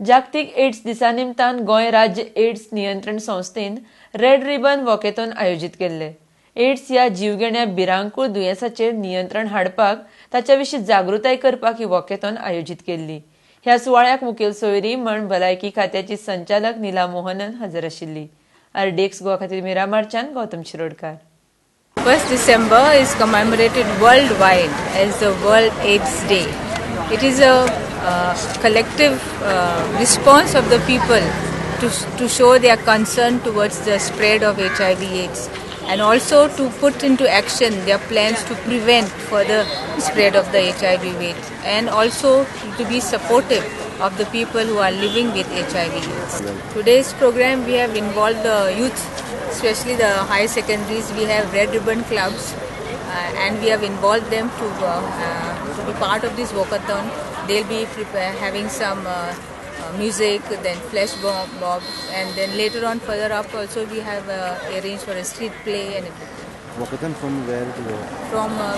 जागतीक एड्स दिसा निमतान गोंय राज्य एड्स नियंत्रण संस्थेन रेड रिबन वॉकेथॉन आयोजीत केल्ले. एड्स ह्या जीवघेण्या भिरांकूळ दुयेंसाचेर नियंत्रण हाडपाक ताचे विशीं जागृताय करपाक ही वॉकेथॉन आयोजीत केल्ली. ह्या सुवाळ्याक मुखेल सोयरी म्हण भलायकी खात्याची संचालक नीला मोहनन हजर आशिल्ली. RDX गोवा खातीर मिरामारच्यान Gautam Shirodkar. 1st December is commemorated worldwide as the World AIDS Day. It is a collective response of the people to show their concern towards the spread of HIV/AIDS and also to put into action their plans to prevent further spread of the HIV/AIDS and also to be supportive of the people who are living with HIV/AIDS. Today's program we have involved the youth, especially the high secondaries. We have red ribbon clubs and we have involved them to be part of this walkathon. They'll be having some music, then flash mob, and then later on further up also we have arranged for a street play and everything. Walkathon from where to where?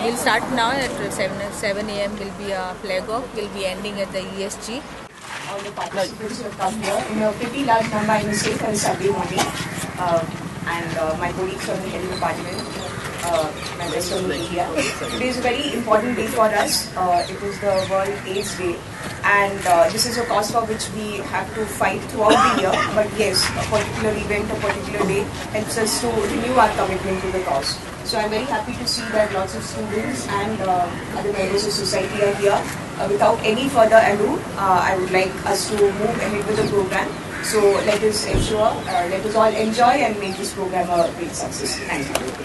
We'll start now at 7 a.m. will be a flag off. We'll be ending at the ESG. All the participants who have come here in a pretty large number, I must say, for a Sunday morning. And my colleagues from the health department, members from the media. Today is a very important day for us. It is the World AIDS Day, and this is a cause for which we have to fight throughout the year. But yes, a particular event, a particular day helps us to renew our commitment to the cause. So I'm very happy to see that lots of students and other members of society are here. Without any further ado, I would like us to move ahead with the program. So let us all enjoy and make this program a great success. Thank you.